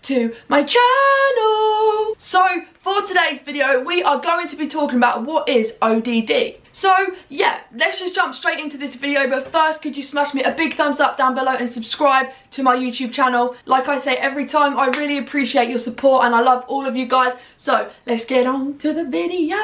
to my channel. So for today's video we are going to be talking about what is ODD. So yeah, let's just jump straight into this video, but first could you smash me a big thumbs up down below and subscribe to my YouTube channel. Like I say every time, I really appreciate your support and I love all of you guys. So let's get on to the video.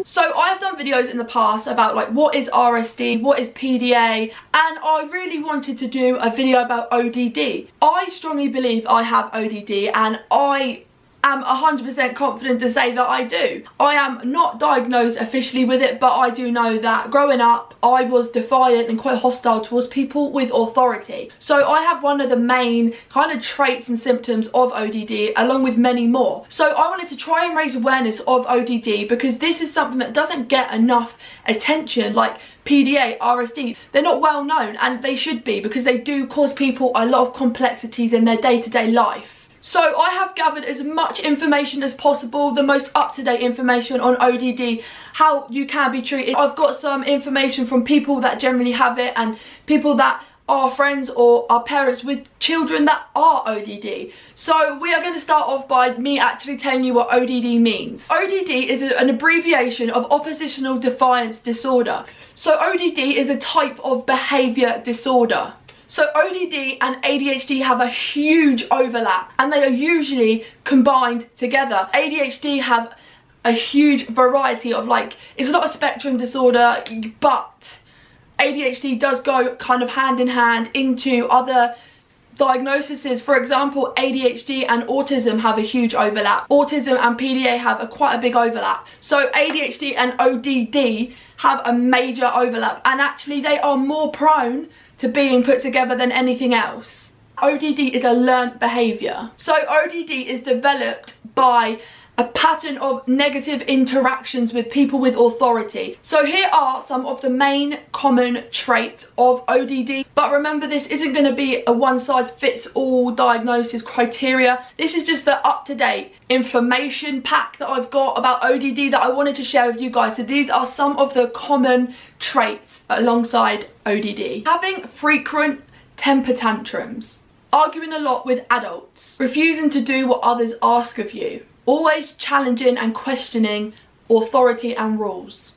So I've done videos in the past about like what is RSD, what is PDA, and I really wanted to do a video about ODD. I strongly believe I have ODD and I am 100% confident to say that I do. I am not diagnosed officially with it, but I do know that growing up I was defiant and quite hostile towards people with authority. So I have one of the main kind of traits and symptoms of ODD along with many more. So I wanted to try and raise awareness of ODD because this is something that doesn't get enough attention like PDA, RSD. They're not well known and they should be because they do cause people a lot of complexities in their day-to-day life. So I have gathered as much information as possible, the most up-to-date information on ODD, how you can be treated. I've got some information from people that generally have it and people that are friends or are parents with children that are ODD. So we are going to start off by me actually telling you what ODD means. ODD is an abbreviation of Oppositional Defiance Disorder. So ODD is a type of behaviour disorder. So ODD and ADHD have a huge overlap and they are usually combined together. ADHD have a huge variety of it's not a spectrum disorder, but ADHD does go kind of hand in hand into other diagnoses. For example, ADHD and autism have a huge overlap. Autism and PDA have quite a big overlap. So ADHD and ODD have a major overlap and actually they are more prone to being put together than anything else. ODD is a learnt behaviour. So ODD is developed by a pattern of negative interactions with people with authority. So here are some of the main common traits of ODD. But remember, this isn't going to be a one-size-fits-all diagnosis criteria. This is just the up-to-date information pack that I've got about ODD that I wanted to share with you guys. So these are some of the common traits alongside ODD. Having frequent temper tantrums. Arguing a lot with adults. Refusing to do what others ask of you. Always challenging and questioning authority and rules.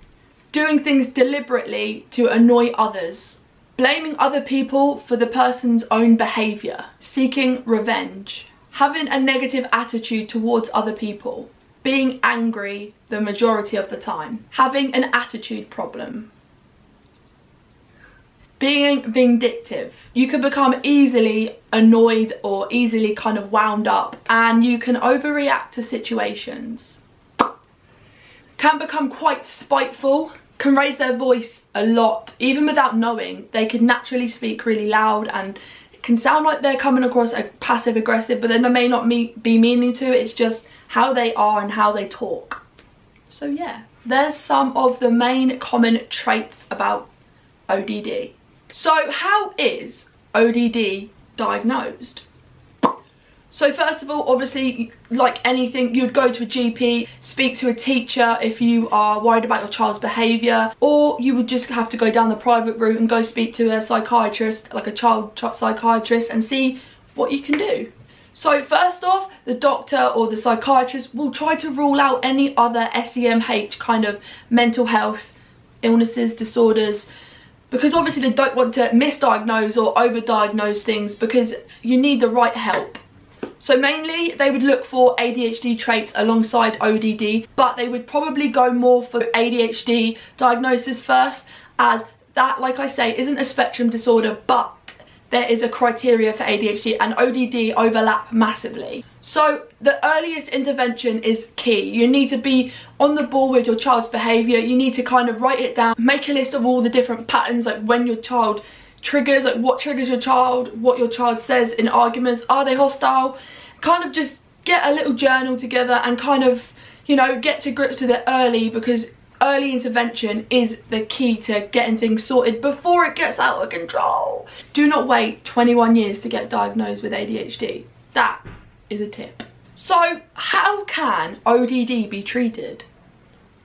Doing things deliberately to annoy others. Blaming other people for the person's own behaviour. Seeking revenge. Having a negative attitude towards other people. Being angry the majority of the time. Having an attitude problem. Being vindictive. You can become easily annoyed or easily kind of wound up and you can overreact to situations. Can become quite spiteful, can raise their voice a lot, even without knowing. They can naturally speak really loud and it can sound like they're coming across as passive aggressive, but then they may not be meaning to. It's just how they are and how they talk. So yeah, there's some of the main common traits about ODD. So how is ODD diagnosed? So first of all, obviously, like anything, you'd go to a GP, speak to a teacher if you are worried about your child's behaviour, or you would just have to go down the private route and go speak to a psychiatrist, like a child psychiatrist, and see what you can do. So first off, the doctor or the psychiatrist will try to rule out any other SEMH kind of mental health illnesses, disorders, because obviously they don't want to misdiagnose or overdiagnose things because you need the right help. So mainly they would look for ADHD traits alongside ODD, but they would probably go more for ADHD diagnosis first, as that, like I say, isn't a spectrum disorder, but there is a criteria for ADHD and ODD overlap massively. So the earliest intervention is key. You need to be on the ball with your child's behaviour. You need to kind of write it down, make a list of all the different patterns, like when your child triggers, like what triggers your child, what your child says in arguments, are they hostile? Kind of just get a little journal together and kind of, you know, get to grips with it early, because early intervention is the key to getting things sorted before it gets out of control. Do not wait 21 years to get diagnosed with ADHD. That is a tip. So how can ODD be treated?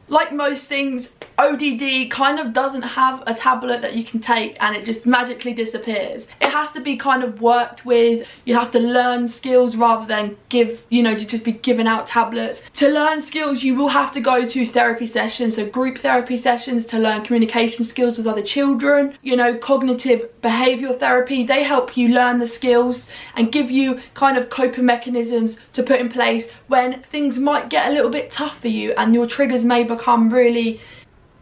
like most things, ODD kind of doesn't have a tablet that you can take and it just magically disappears. It has to be kind of worked with. You have to learn skills rather than just be giving out tablets. To learn skills, you will have to go to therapy sessions, so group therapy sessions to learn communication skills with other children. You know, cognitive behavioural therapy, they help you learn the skills and give you kind of coping mechanisms to put in place when things might get a little bit tough for you and your triggers may become really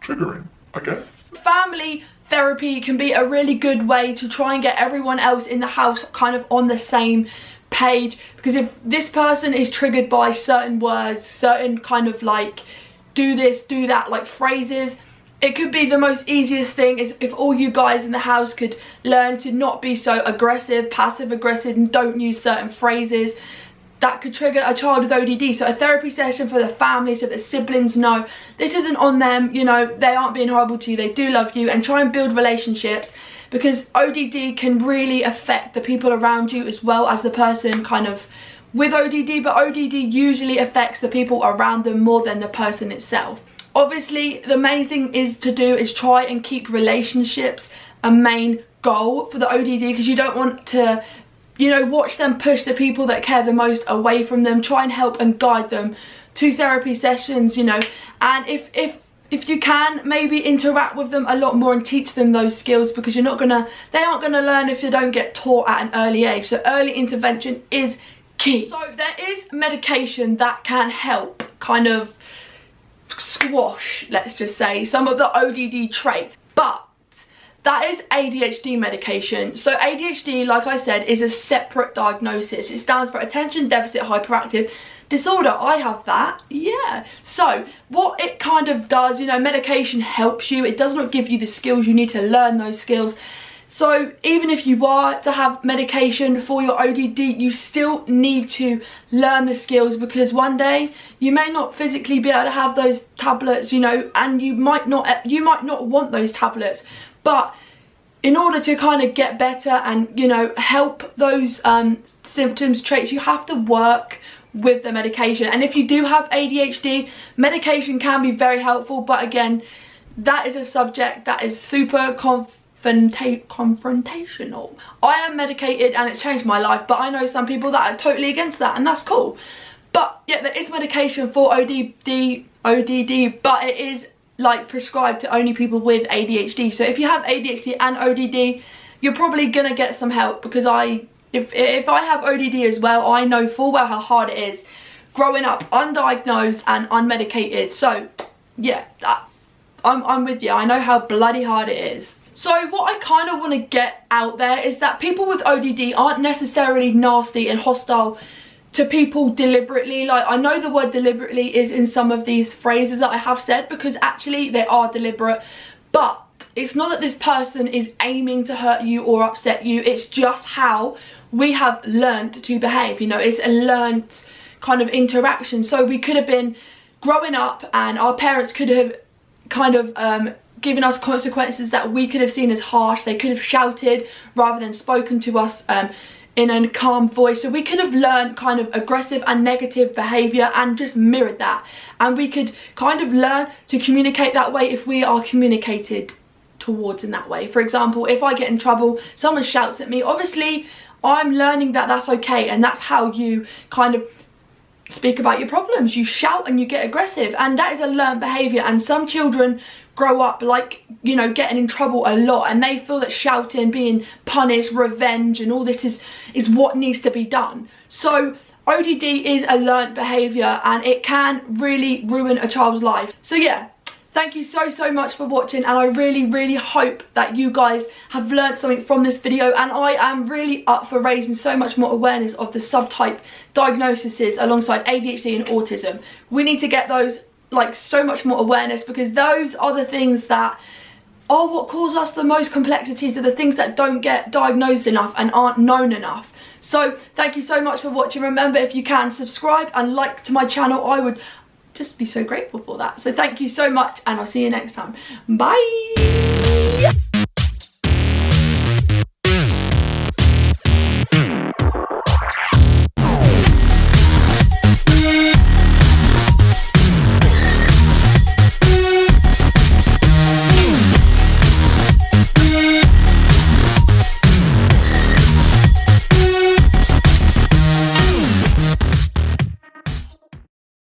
triggering, I guess. Family therapy can be a really good way to try and get everyone else in the house kind of on the same page, because if this person is triggered by certain words, certain kind of like do this, do that, like phrases, it could be the most easiest thing is if all you guys in the house could learn to not be so aggressive, passive aggressive, and don't use certain phrases that could trigger a child with ODD. So a therapy session for the family so that siblings know this isn't on them, you know, they aren't being horrible to you, they do love you, and try and build relationships, because ODD can really affect the people around you as well as the person kind of with ODD, but ODD usually affects the people around them more than the person itself. Obviously, the main thing is try and keep relationships a main goal for the ODD, because you don't want to, you know, watch them push the people that care the most away from them. Try and help and guide them to therapy sessions, you know, and if you can, maybe interact with them a lot more and teach them those skills, because they aren't gonna learn if they don't get taught at an early age. So early intervention is key. So there is medication that can help kind of squash, let's just say, some of the ODD traits, but that is ADHD medication. So ADHD, like I said, is a separate diagnosis. It stands for Attention Deficit Hyperactive Disorder. I have that, yeah. So what it kind of does, you know, medication helps you. It does not give you the skills you need to learn those skills. So even if you are to have medication for your ODD, you still need to learn the skills, because one day you may not physically be able to have those tablets, you know, and you might not want those tablets. But in order to kind of get better and, you know, help those symptoms, traits, you have to work with the medication. And if you do have ADHD, medication can be very helpful, but again, that is a subject that is super confrontational. I am medicated and it's changed my life, but I know some people that are totally against that, and that's cool. But yeah, there is medication for ODD, but it is like prescribed to only people with ADHD. So if you have ADHD and ODD, you're probably gonna get some help, because if I have ODD as well, I know full well how hard it is growing up undiagnosed and unmedicated. So yeah, I'm with you. I know how bloody hard it is. So what I kind of want to get out there is that people with ODD aren't necessarily nasty and hostile to people deliberately. Like, I know the word deliberately is in some of these phrases that I have said, because actually they are deliberate, but it's not that this person is aiming to hurt you or upset you. It's just how we have learned to behave, you know. It's a learned kind of interaction. So we could have been growing up and our parents could have kind of given us consequences that we could have seen as harsh. They could have shouted rather than spoken to us in a calm voice. So we could have learned kind of aggressive and negative behaviour and just mirrored that, and we could kind of learn to communicate that way if we are communicated towards in that way. For example, if I get in trouble, someone shouts at me, obviously I'm learning that that's okay, and that's how you kind of speak about your problems. You shout and you get aggressive, and that is a learned behaviour. And some children grow up like, you know, getting in trouble a lot, and they feel that shouting, being punished, revenge and all this is what needs to be done. So ODD is a learnt behaviour, and it can really ruin a child's life. So yeah, thank you so much for watching, and I really hope that you guys have learnt something from this video, and I am really up for raising so much more awareness of the subtype diagnoses alongside ADHD and autism. We need to get those like so much more awareness, because those are the things that are what cause us the most complexities, are the things that don't get diagnosed enough and aren't known enough. So thank you so much for watching. Remember, if you can, subscribe and like to my channel. I would just be so grateful for that. So thank you so much, and I'll see you next time. Bye.